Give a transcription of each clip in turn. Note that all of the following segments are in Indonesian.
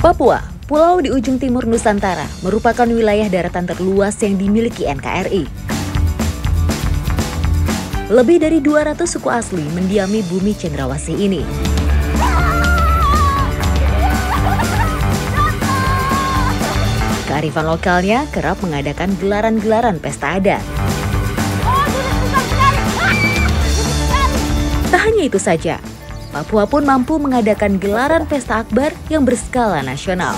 Papua, pulau di ujung timur Nusantara, merupakan wilayah daratan terluas yang dimiliki NKRI. Lebih dari 200 suku asli mendiami bumi cendrawasih ini. Kearifan lokalnya kerap mengadakan gelaran-gelaran pesta adat. Tak hanya itu saja, Papua pun mampu mengadakan gelaran pesta akbar yang berskala nasional.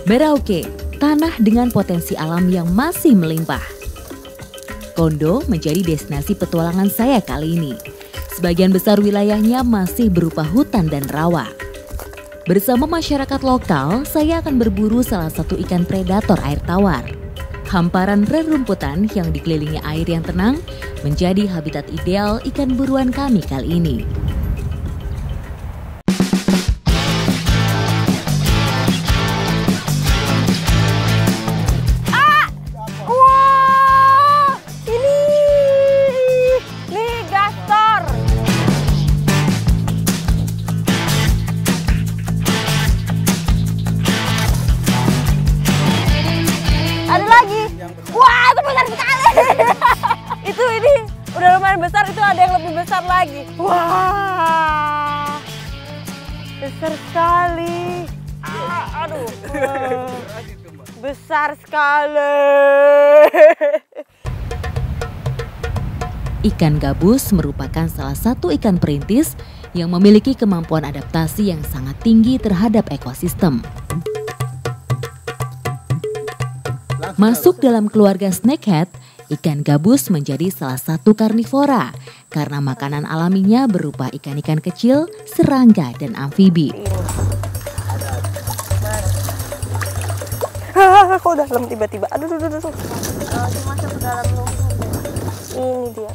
Merauke, tanah dengan potensi alam yang masih melimpah. Kondo menjadi destinasi petualangan saya kali ini. Sebagian besar wilayahnya masih berupa hutan dan rawa. Bersama masyarakat lokal, saya akan berburu salah satu ikan predator air tawar. Hamparan rerumputan yang dikelilingi air yang tenang menjadi habitat ideal ikan buruan kami kali ini. Ada lagi. Wah, itu besar sekali. Ini udah lumayan besar, itu ada yang lebih besar lagi. Wah. Besar sekali. Aduh. Besar sekali. Ikan gabus merupakan salah satu ikan perintis yang memiliki kemampuan adaptasi yang sangat tinggi terhadap ekosistem. Masuk dalam keluarga snakehead, ikan gabus menjadi salah satu karnivora karena makanan alaminya berupa ikan-ikan kecil, serangga, dan amfibi. Kok dalam tiba-tiba? Aduh. Masuk ke dalam lumpur. Ini dia.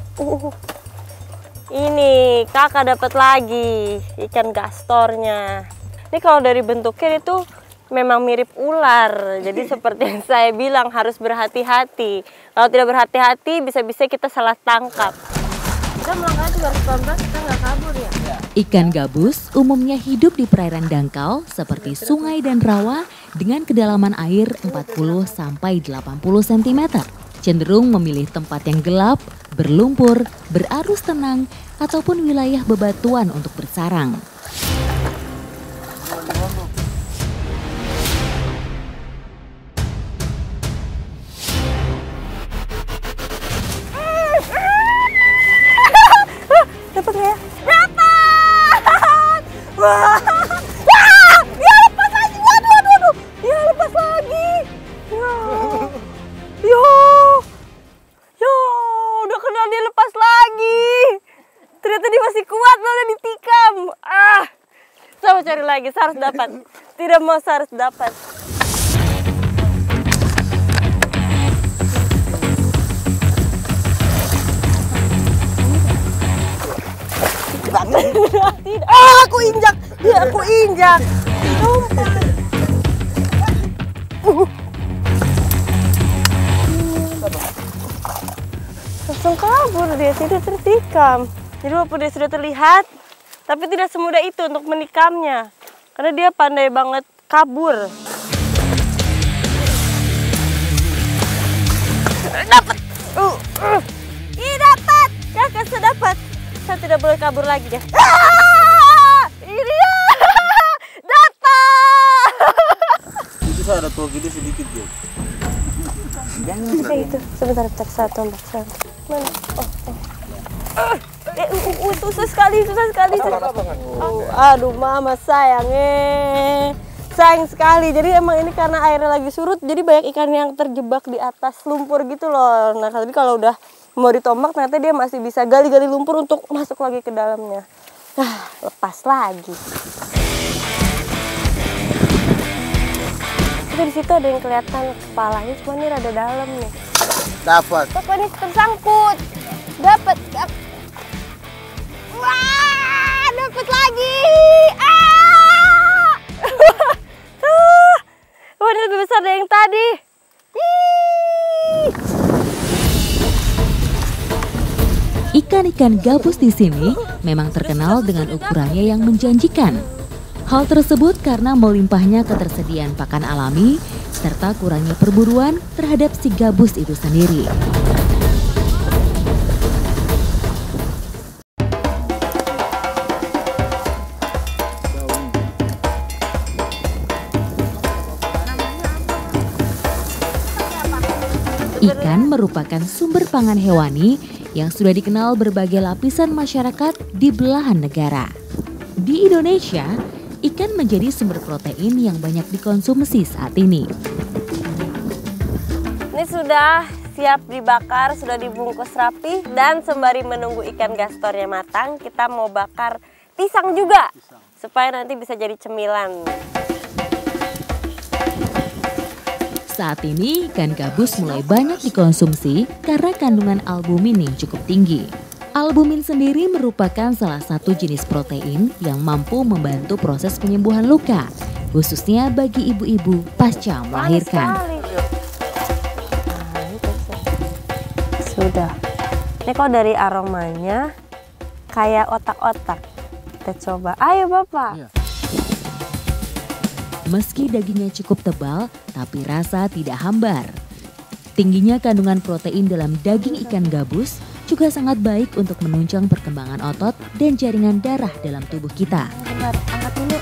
Ini kakak dapat lagi ikan gastornya. Ini kalau dari bentuknya itu memang mirip ular, jadi seperti yang saya bilang harus berhati-hati. Kalau tidak berhati-hati bisa-bisa kita salah tangkap. Kita melangkah juga harus pelan-pelan, kita nggak kabur ya. Ikan gabus umumnya hidup di perairan dangkal seperti sungai dan rawa dengan kedalaman air 40-80 cm. Cenderung memilih tempat yang gelap, berlumpur, berarus tenang, ataupun wilayah bebatuan untuk bersarang. Wah, dia lepas lagi. Waduh. Dia lepas lagi. Yo, udah kenal dia lepas lagi. Ternyata dia masih kuat, malah ditikam. Saya mau cari lagi, saya harus dapat. Tidak mau, saya harus dapat. Tidak. Aku injak. Dia aku injak. Lompat. Langsung kabur dia, tidak tertikam. Jadi walaupun dia sudah terlihat, tapi tidak semudah itu untuk menikamnya. Karena dia pandai banget kabur. Dapat. Ih, dapat. Kakak saya dapat. Saya tidak boleh kabur lagi ya. Ini dia. Dapat. Itu saya ada tua gede sedikit ya. Jangan itu. Sebentar, saya tombak. Mana? Susah sekali. Aduh, mama sayang. Sayang sekali. Jadi emang ini karena airnya lagi surut, jadi banyak ikan yang terjebak di atas lumpur gitu loh. Nah, tapi kalau udah mau ditombak ternyata dia masih bisa gali-gali lumpur untuk masuk lagi ke dalamnya. Lepas lagi. Itu di situ ada yang kelihatan kepalanya, cuma ini rada dalam nih. Dapat. Papa ini tersangkut. Dapat. Wah, dapat lagi. Wah, ini lebih besar dari yang tadi. Ikan-ikan gabus di sini memang terkenal dengan ukurannya yang menjanjikan. Hal tersebut karena melimpahnya ketersediaan pakan alami serta kurangnya perburuan terhadap si gabus itu sendiri. Ikan merupakan sumber pangan hewani yang sudah dikenal berbagai lapisan masyarakat di belahan negara. Di Indonesia, ikan menjadi sumber protein yang banyak dikonsumsi saat ini. Ini sudah siap dibakar, sudah dibungkus rapi, dan sembari menunggu ikan gastornya matang, kita mau bakar pisang juga, supaya nanti bisa jadi cemilan. Saat ini ikan gabus mulai banyak dikonsumsi karena kandungan albumin yang cukup tinggi. Albumin sendiri merupakan salah satu jenis protein yang mampu membantu proses penyembuhan luka, khususnya bagi ibu-ibu pasca melahirkan. Sudah. Ini kok dari aromanya kayak otak-otak. Kita coba. Ayo Bapak. Iya. Meski dagingnya cukup tebal, tapi rasa tidak hambar. Tingginya kandungan protein dalam daging ikan gabus juga sangat baik untuk menunjang perkembangan otot dan jaringan darah dalam tubuh kita. Angkat dulu.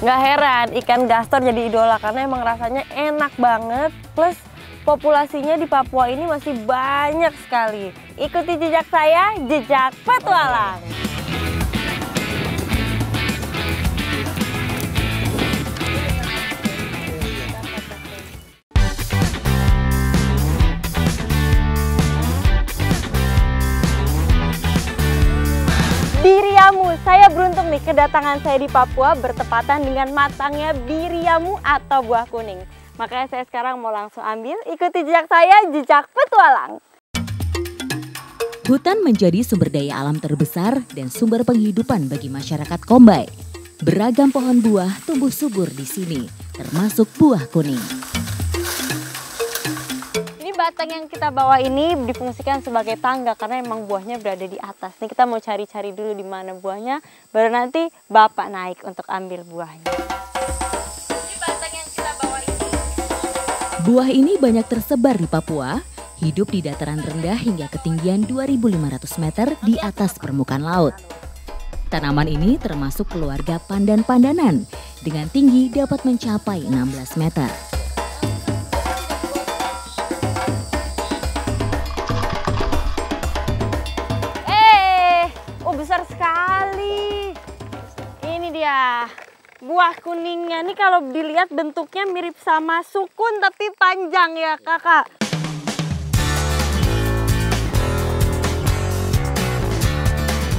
Nggak heran ikan gastor jadi idola karena emang rasanya enak banget. Plus populasinya di Papua ini masih banyak sekali. Ikuti jejak saya, jejak petualang. Biriamu, saya beruntung nih kedatangan saya di Papua bertepatan dengan matangnya biriamu atau buah kuning. Makanya saya sekarang mau langsung ambil, ikuti jejak saya, jejak petualang. Hutan menjadi sumber daya alam terbesar dan sumber penghidupan bagi masyarakat Kombay. Beragam pohon buah tumbuh subur di sini, termasuk buah kuning. Batang yang kita bawa ini difungsikan sebagai tangga karena emang buahnya berada di atas. Nih kita mau cari-cari dulu di mana buahnya, baru nanti Bapak naik untuk ambil buahnya. Ini batang yang kita bawa ini. Buah ini banyak tersebar di Papua, hidup di dataran rendah hingga ketinggian 2.500 meter di atas permukaan laut. Tanaman ini termasuk keluarga pandan-pandanan dengan tinggi dapat mencapai 16 meter. Besar sekali. Ini dia buah kuningnya. Ini kalau dilihat bentuknya mirip sama sukun tapi panjang ya Kakak.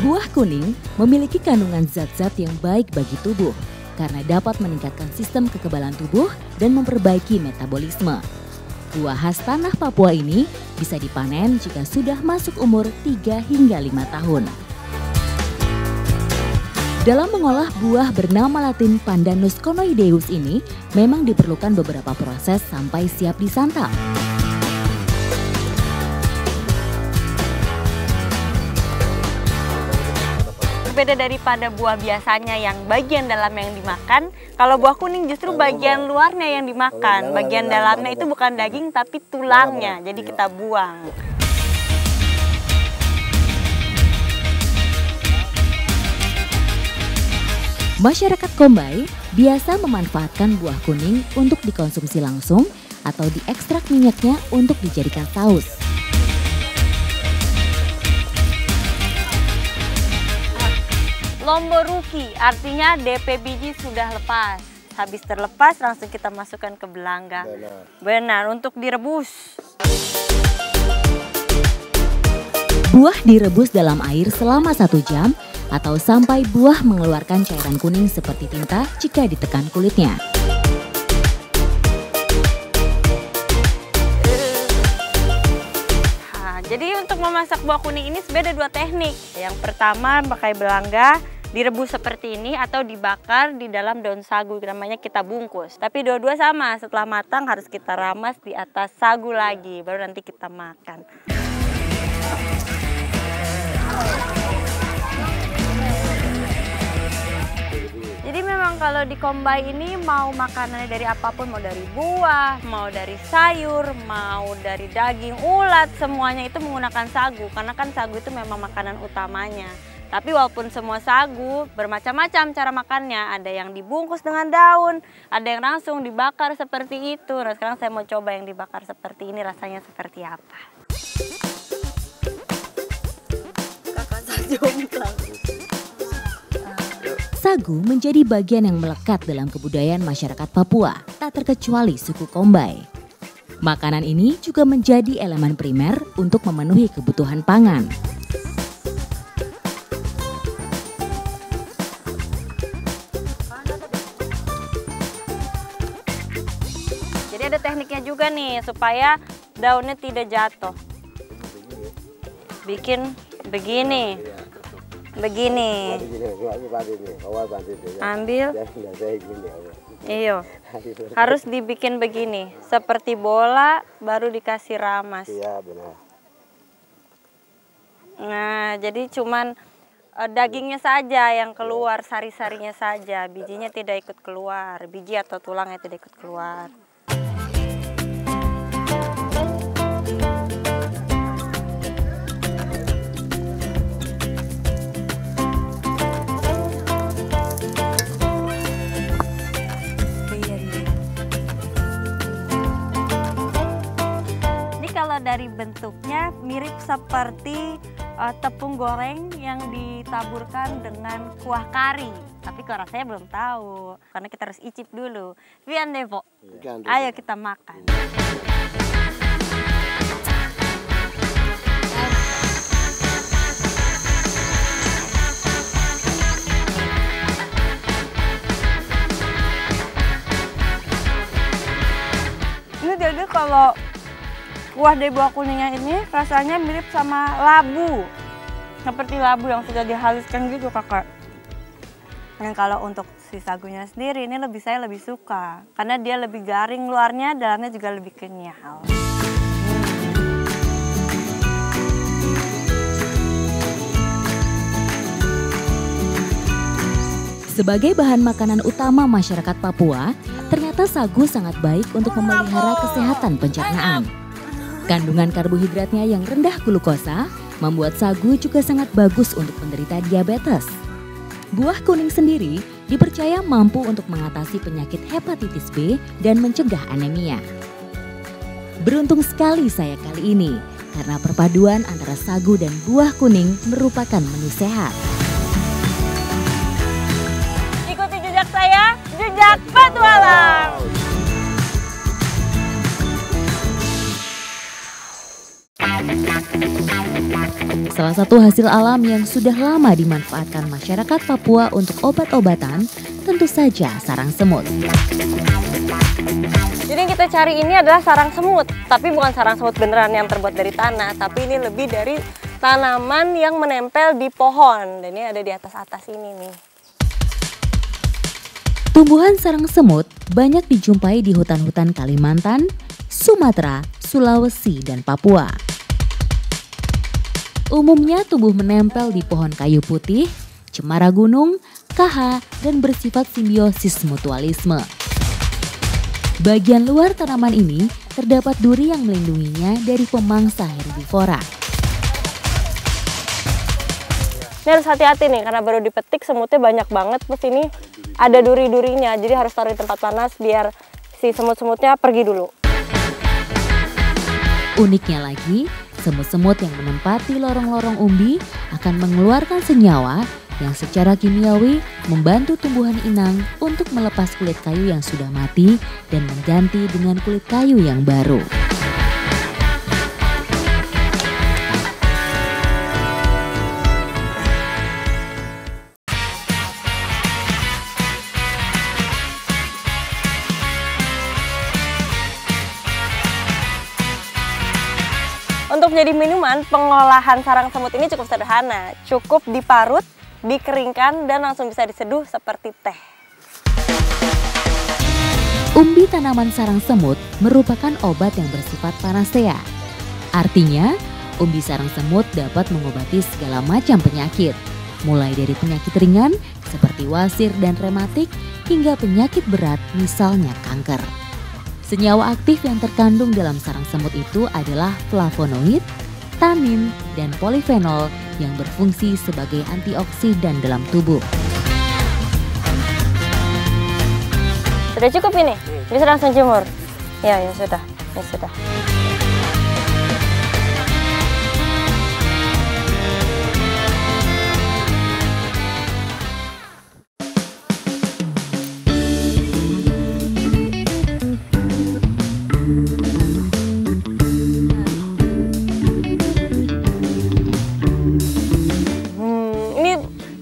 Buah kuning memiliki kandungan zat-zat yang baik bagi tubuh karena dapat meningkatkan sistem kekebalan tubuh dan memperbaiki metabolisme. Buah khas tanah Papua ini bisa dipanen jika sudah masuk umur 3 hingga 5 tahun. Dalam mengolah buah bernama latin Pandanus conoideus ini, memang diperlukan beberapa proses sampai siap disantap. Berbeda daripada buah biasanya yang bagian dalam yang dimakan, kalau buah kuning justru bagian luarnya yang dimakan. Bagian dalamnya itu bukan daging tapi tulangnya, jadi kita buang. Masyarakat Kombay biasa memanfaatkan buah kuning untuk dikonsumsi langsung atau diekstrak minyaknya untuk dijadikan saus. Lomboruki artinya DP biji sudah lepas. Habis terlepas langsung kita masukkan ke belanga. Benar, untuk direbus. Buah direbus dalam air selama 1 jam atau sampai buah mengeluarkan cairan kuning seperti tinta jika ditekan kulitnya. memasak buah kuning ini sebenarnya ada 2 teknik. Yang pertama pakai belangga, direbus seperti ini atau dibakar di dalam daun sagu, namanya kita bungkus. Tapi dua-dua sama, setelah matang harus kita ramas di atas sagu lagi, baru nanti kita makan. Jadi memang kalau di Kombai ini mau makanannya dari apapun, mau dari buah, mau dari sayur, mau dari daging, ulat, semuanya itu menggunakan sagu. Karena kan sagu itu memang makanan utamanya. Tapi walaupun semua sagu, bermacam-macam cara makannya. Ada yang dibungkus dengan daun, ada yang langsung dibakar seperti itu. Nah sekarang saya mau coba yang dibakar seperti ini, rasanya seperti apa. Kakak saya jomplang. Sagu menjadi bagian yang melekat dalam kebudayaan masyarakat Papua, tak terkecuali suku Kombai. Makanan ini juga menjadi elemen primer untuk memenuhi kebutuhan pangan. Jadi ada tekniknya juga nih, supaya daunnya tidak jatuh. Bikin begini. Begini, ambil, iyo, harus dibikin begini, seperti bola baru dikasih ramas. Iya benar. Nah, jadi cuman dagingnya saja yang keluar, sari-sarinya saja, bijinya tidak ikut keluar, biji atau tulangnya tidak ikut keluar. Dari bentuknya mirip seperti tepung goreng yang ditaburkan dengan kuah kari. Tapi kalau rasanya belum tahu, karena kita harus icip dulu. Vian Devo, ayo kita makan. Ini jadi kalau kuah dari buah kuningnya ini rasanya mirip sama labu. Seperti labu yang sudah dihaluskan gitu kakak. Dan kalau untuk si sagunya sendiri ini saya lebih suka. Karena dia lebih garing luarnya, dalamnya juga lebih kenyal. Sebagai bahan makanan utama masyarakat Papua, ternyata sagu sangat baik untuk memelihara kesehatan pencernaan. Kandungan karbohidratnya yang rendah glukosa membuat sagu juga sangat bagus untuk penderita diabetes. Buah kuning sendiri dipercaya mampu untuk mengatasi penyakit hepatitis B dan mencegah anemia. Beruntung sekali saya kali ini karena perpaduan antara sagu dan buah kuning merupakan menu sehat. Ikuti jejak saya, jejak petualang. Salah satu hasil alam yang sudah lama dimanfaatkan masyarakat Papua untuk obat-obatan tentu saja sarang semut. Jadi yang kita cari ini adalah sarang semut, tapi bukan sarang semut beneran yang terbuat dari tanah, tapi ini lebih dari tanaman yang menempel di pohon. Dan ini ada di atas-atas ini nih. Tumbuhan sarang semut banyak dijumpai di hutan-hutan Kalimantan, Sumatera, Sulawesi, dan Papua. Umumnya tumbuh menempel di pohon kayu putih, cemara gunung, kaha, dan bersifat simbiosis mutualisme. Bagian luar tanaman ini terdapat duri yang melindunginya dari pemangsa herbivora. Ini harus hati-hati nih, karena baru dipetik semutnya banyak banget. Terus ini ada duri-durinya, jadi harus taruh di tempat panas biar si semut-semutnya pergi dulu. Uniknya lagi, semut-semut yang menempati lorong-lorong umbi akan mengeluarkan senyawa yang secara kimiawi membantu tumbuhan inang untuk melepas kulit kayu yang sudah mati dan mengganti dengan kulit kayu yang baru. Untuk menjadi minuman, pengolahan sarang semut ini cukup sederhana. Cukup diparut, dikeringkan, dan langsung bisa diseduh seperti teh. Umbi tanaman sarang semut merupakan obat yang bersifat panacea. Artinya, umbi sarang semut dapat mengobati segala macam penyakit. Mulai dari penyakit ringan seperti wasir dan rematik hingga penyakit berat misalnya kanker. Senyawa aktif yang terkandung dalam sarang semut itu adalah flavonoid, tanin, dan polifenol yang berfungsi sebagai antioksidan dalam tubuh. Sudah cukup ini? Bisa langsung jemur? Ya sudah. Ya sudah.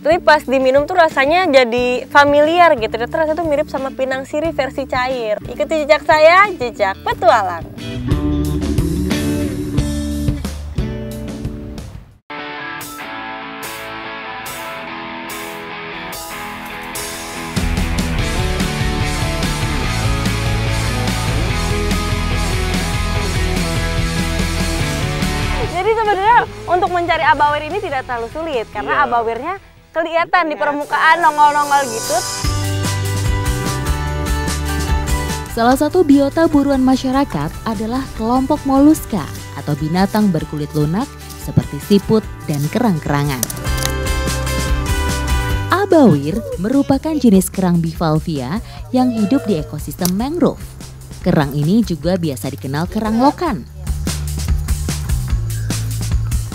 Tapi pas diminum tuh rasanya jadi familiar gitu. Ternyata rasanya tuh mirip sama pinang sirih versi cair. Ikuti jejak saya, jejak petualang. Jadi sebenarnya untuk mencari abawir ini tidak terlalu sulit karena abawirnya kelihatan di permukaan nongol-nongol gitu. Salah satu biota buruan masyarakat adalah kelompok moluska atau binatang berkulit lunak seperti siput dan kerang-kerangan. Abawir merupakan jenis kerang bivalvia yang hidup di ekosistem mangrove. Kerang ini juga biasa dikenal kerang lokan.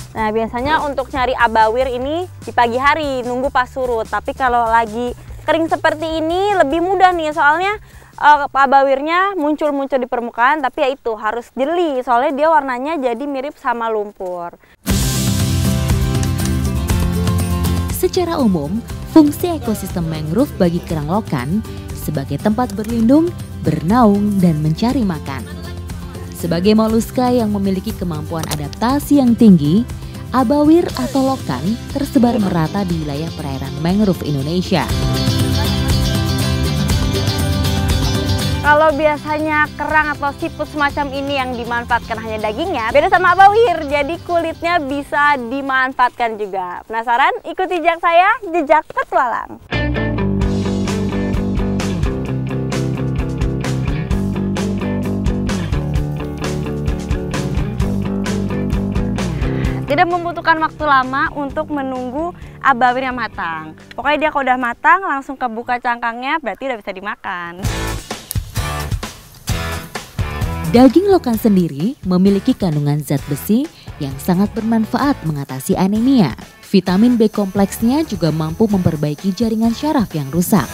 Nah, biasanya untuk nyari abawir ini di pagi hari, nunggu pas surut. Tapi kalau lagi kering seperti ini lebih mudah nih, soalnya abawirnya muncul-muncul di permukaan, tapi ya itu harus jeli, soalnya dia warnanya jadi mirip sama lumpur. Secara umum, fungsi ekosistem mangrove bagi kerang lokan sebagai tempat berlindung, bernaung, dan mencari makan. Sebagai moluska yang memiliki kemampuan adaptasi yang tinggi, abawir atau lokan tersebar merata di wilayah perairan mangrove Indonesia. Kalau biasanya kerang atau siput semacam ini yang dimanfaatkan hanya dagingnya, beda sama abawir, jadi kulitnya bisa dimanfaatkan juga. Penasaran? Ikuti jejak saya, jejak petualang. Tidak membutuhkan waktu lama untuk menunggu abawir yang matang. Pokoknya dia kalau udah matang langsung kebuka cangkangnya, berarti udah bisa dimakan. Daging lokan sendiri memiliki kandungan zat besi yang sangat bermanfaat mengatasi anemia. Vitamin B kompleksnya juga mampu memperbaiki jaringan syaraf yang rusak.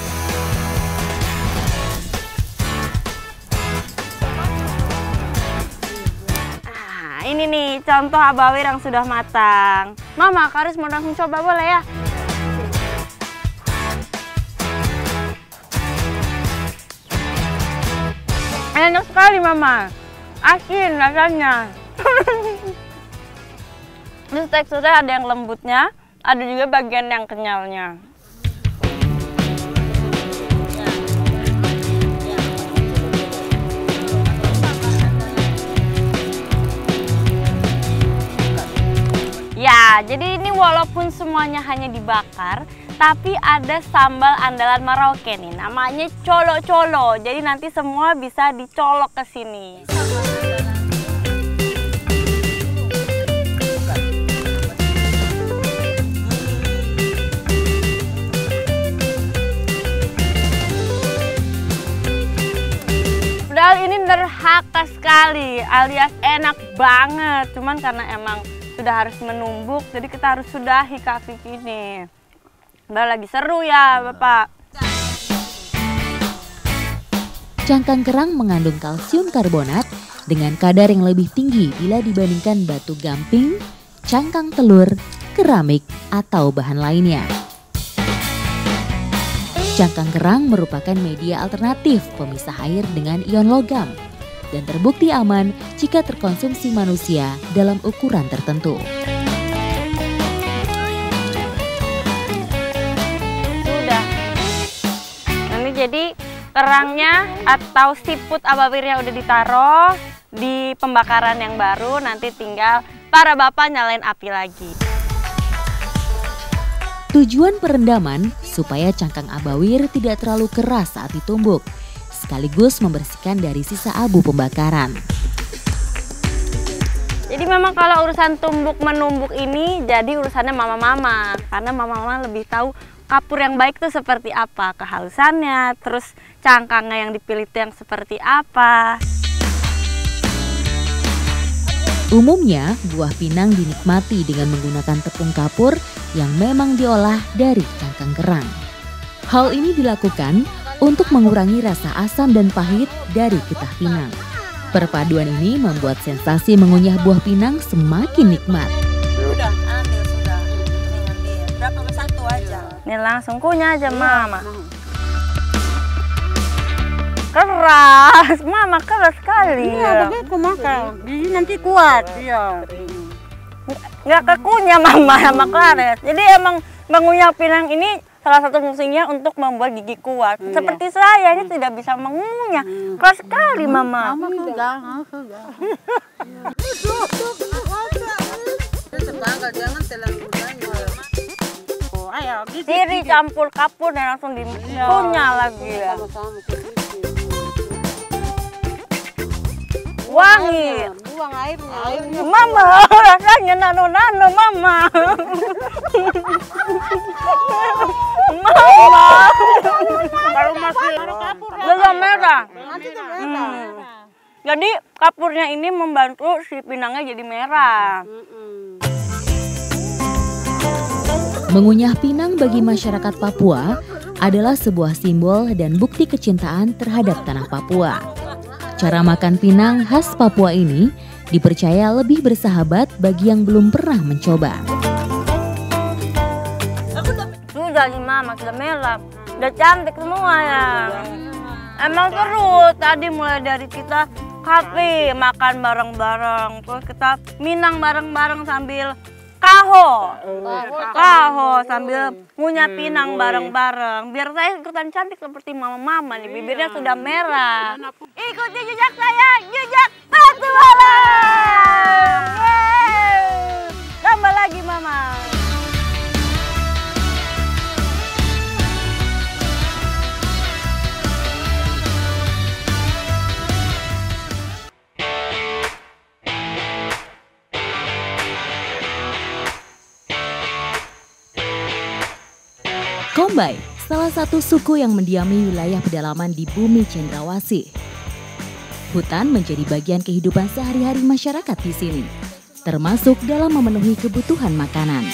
Ini nih contoh abawir yang sudah matang. Mama, Karis mau langsung coba boleh ya? Enak sekali Mama, asin rasanya. Terus teksturnya ada yang lembutnya, ada juga bagian yang kenyalnya. Ya, jadi ini walaupun semuanya hanya dibakar, tapi ada sambal andalan Merauke nih, namanya colo-colo. Jadi nanti semua bisa dicolok ke sini. Padahal ini derhaka sekali, alias enak banget. Cuman karena emang sudah harus menumbuk, jadi kita harus sudahi kaki ini. Udah lagi seru ya Bapak. Cangkang kerang mengandung kalsium karbonat dengan kadar yang lebih tinggi bila dibandingkan batu gamping, cangkang telur, keramik, atau bahan lainnya. Cangkang kerang merupakan media alternatif pemisah air dengan ion logam. dan terbukti aman jika terkonsumsi manusia dalam ukuran tertentu. Sudah. Ini jadi kerangnya atau siput abawirnya udah ditaruh di pembakaran yang baru, nanti tinggal para bapak nyalain api lagi. Tujuan perendaman supaya cangkang abawir tidak terlalu keras saat ditumbuk, sekaligus membersihkan dari sisa abu pembakaran. Jadi memang kalau urusan tumbuk menumbuk ini jadi urusannya mama-mama, karena mama-mama lebih tahu kapur yang baik itu seperti apa, kehalusannya, terus cangkangnya yang dipilih itu yang seperti apa. Umumnya, buah pinang dinikmati dengan menggunakan tepung kapur yang memang diolah dari cangkang kerang. Hal ini dilakukan untuk mengurangi rasa asam dan pahit dari getah pinang. Perpaduan ini membuat sensasi mengunyah buah pinang semakin nikmat. Sudah, ambil sudah. Ini ambil. Berapa satu aja? Ini langsung kunyah aja mama. Keras, mama keras sekali. Iya, begitu makan. Jadi nanti kuat. Iya. Nggak kekunyah mama sama keras. Jadi emang mengunyah pinang ini salah satu fungsinya untuk membuat gigi kuat. Seperti saya ini tidak bisa mengunyah. Keras sekali mama. Jangan terlalu banyak. Siri campur kapur dan langsung dikunyah lagi ya. Wangi. Buang airnya. Mama, rasanya nano-nano mama. Mama. Baru masih belum merah. Jadi kapurnya ini membantu si pinangnya jadi merah. Mengunyah pinang bagi masyarakat Papua adalah sebuah simbol dan bukti kecintaan terhadap tanah Papua. Cara makan pinang khas Papua ini dipercaya lebih bersahabat bagi yang belum pernah mencoba. Sudah nih mama, sudah merah, udah cantik semua ya. Emang seru tadi mulai dari kita kafe makan bareng-bareng, terus kita minang bareng-bareng sambil kaho sambil ngunyah pinang bareng-bareng. Biar saya ikutan cantik seperti mama-mama nih, bibirnya sudah merah. Ikuti jejak saya, jejak petualang. Yeay. Tambah lagi mama. Kombai, salah satu suku yang mendiami wilayah pedalaman di bumi Cendrawasih. Hutan menjadi bagian kehidupan sehari-hari masyarakat di sini, termasuk dalam memenuhi kebutuhan makanan.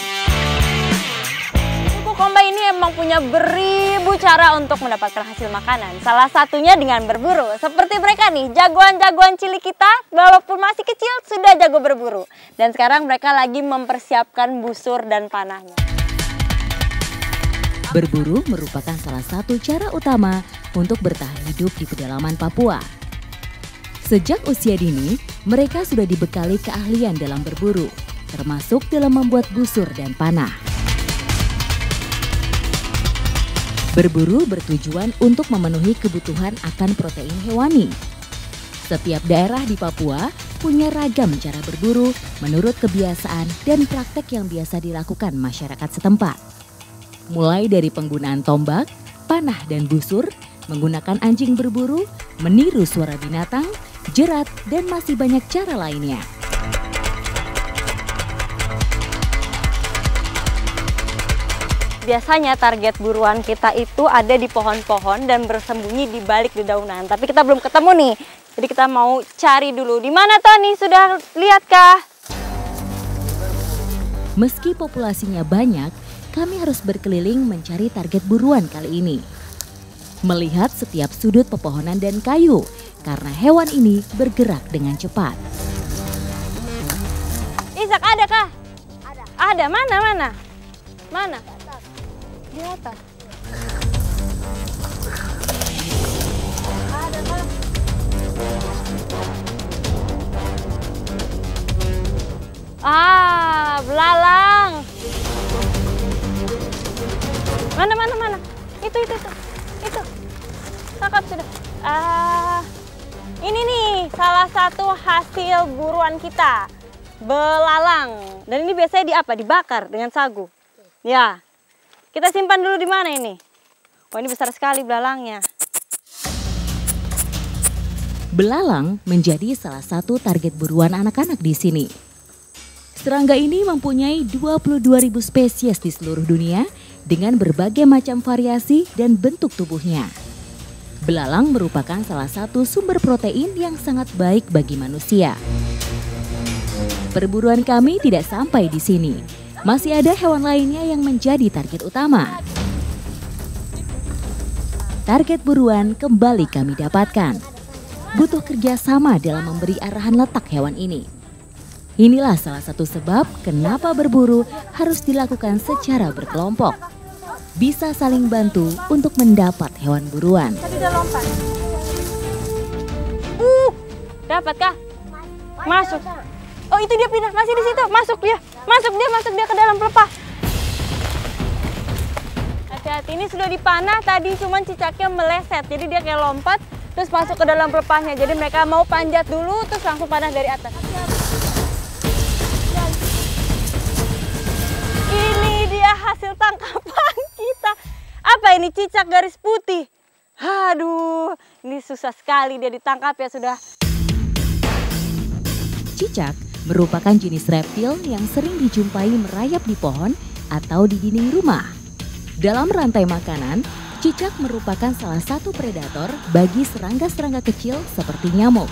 Suku Kombai ini emang punya beribu cara untuk mendapatkan hasil makanan. Salah satunya dengan berburu. Seperti mereka nih, jagoan-jagoan cilik kita, walaupun masih kecil sudah jago berburu. Dan sekarang mereka lagi mempersiapkan busur dan panahnya. Berburu merupakan salah satu cara utama untuk bertahan hidup di pedalaman Papua. Sejak usia dini, mereka sudah dibekali keahlian dalam berburu, termasuk dalam membuat busur dan panah. Berburu bertujuan untuk memenuhi kebutuhan akan protein hewani. Setiap daerah di Papua punya ragam cara berburu menurut kebiasaan dan praktek yang biasa dilakukan masyarakat setempat. Mulai dari penggunaan tombak, panah dan busur, menggunakan anjing berburu, meniru suara binatang, jerat, dan masih banyak cara lainnya. Biasanya target buruan kita itu ada di pohon-pohon dan bersembunyi di balik dedaunan. Tapi kita belum ketemu nih. Jadi kita mau cari dulu. Di mana Tony? Sudah lihatkah? Meski populasinya banyak, kami harus berkeliling mencari target buruan kali ini. Melihat setiap sudut pepohonan dan kayu, karena hewan ini bergerak dengan cepat. Ishak, ada kah? Ada. Ada, mana? Mana? Di atas. Ada kah? mana. Itu. Tangkap sudah. Ini nih salah satu hasil buruan kita. Belalang. Dan ini biasanya dibakar dengan sagu. Ya. Kita simpan dulu di mana ini? Wah, ini besar sekali belalangnya. Belalang menjadi salah satu target buruan anak-anak di sini. Serangga ini mempunyai 22.000 spesies di seluruh dunia dengan berbagai macam variasi dan bentuk tubuhnya. Belalang merupakan salah satu sumber protein yang sangat baik bagi manusia. Perburuan kami tidak sampai di sini. Masih ada hewan lainnya yang menjadi target utama. Target buruan kembali kami dapatkan. Butuh kerjasama dalam memberi arahan letak hewan ini. Inilah salah satu sebab kenapa berburu harus dilakukan secara berkelompok. Bisa saling bantu untuk mendapat hewan buruan. Tadi udah lompat. Dapat kah? Masuk. Oh, itu dia pindah, masih di situ. Masuk dia ke dalam pelepah. Hati-hati, ini sudah dipanah, tadi cuman cicaknya meleset. Jadi dia kayak lompat terus masuk ke dalam pelepahnya. Jadi mereka mau panjat dulu terus langsung panah dari atas. Ini dia hasil tangkapan kita. Apa ini, cicak garis putih? Aduh, ini susah sekali dia ditangkap ya sudah. Cicak merupakan jenis reptil yang sering dijumpai merayap di pohon atau di dinding rumah. Dalam rantai makanan, cicak merupakan salah satu predator bagi serangga-serangga kecil seperti nyamuk.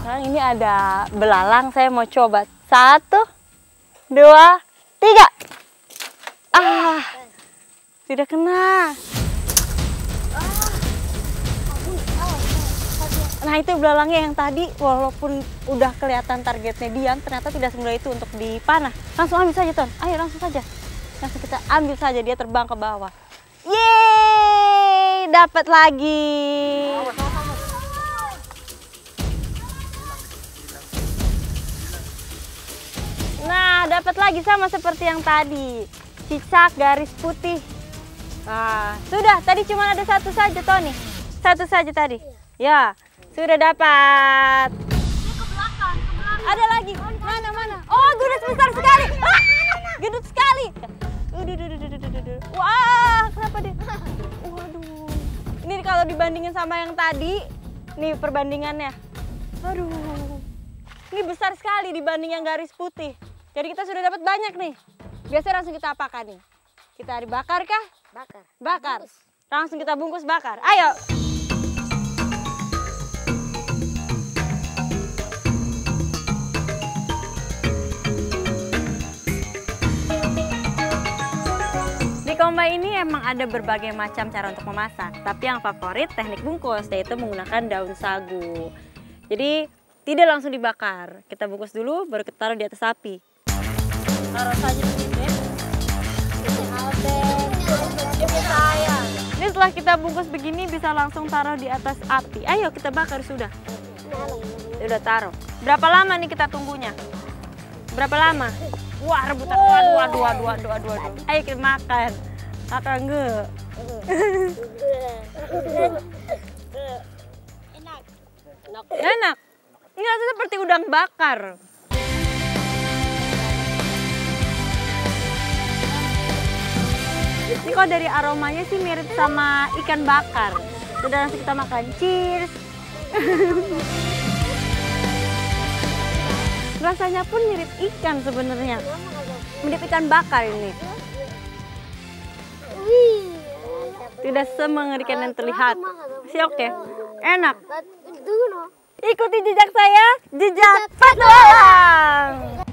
Sekarang ini ada belalang, saya mau coba. 1, 2, 3. Tidak kena. Nah, itu belalangnya yang tadi, walaupun udah kelihatan targetnya diam, ternyata tidak semudah itu untuk dipanah. Langsung ambil saja, Ton. Ayo, langsung saja. Langsung kita ambil saja, dia terbang ke bawah. Yeay, dapat lagi. Nah, dapat lagi sama seperti yang tadi. Cicak garis putih. Nah, sudah, tadi cuma ada satu saja, Tony. Satu saja tadi. Ya. Sudah dapat. Ada lagi. Mana? Oh, gendut besar sekali. Gendut sekali. Wah, kenapa dia? Waduh. Ini kalau dibandingin sama yang tadi, nih perbandingannya. Aduh. Ini besar sekali dibanding yang garis putih. Jadi kita sudah dapat banyak nih. Biasanya langsung kita apakan nih? Kita dibakar kah? Bakar. Langsung kita bungkus bakar. Ayo. Di Komba ini emang ada berbagai macam cara untuk memasak, tapi yang favorit teknik bungkus, yaitu menggunakan daun sagu. Jadi tidak langsung dibakar, kita bungkus dulu baru kita taruh di atas api. Taruh saja sedikit. Ini setelah kita bungkus begini bisa langsung taruh di atas api. Ayo kita bakar sudah. Sudah taruh. Berapa lama nih kita tunggunya? Berapa lama? Wah, rebutan. Waduh. Ayo kita makan. Makan enggak? Enak. Ini rasanya seperti udang bakar. Ini kalau dari aromanya sih mirip sama ikan bakar. Sudah langsung kita makan. Cheers. Rasanya pun mirip ikan sebenarnya. Mirip ikan bakar ini. Tidak semengerikan yang terlihat. Sih oke. Enak. Ikuti jejak saya, jejak petualang.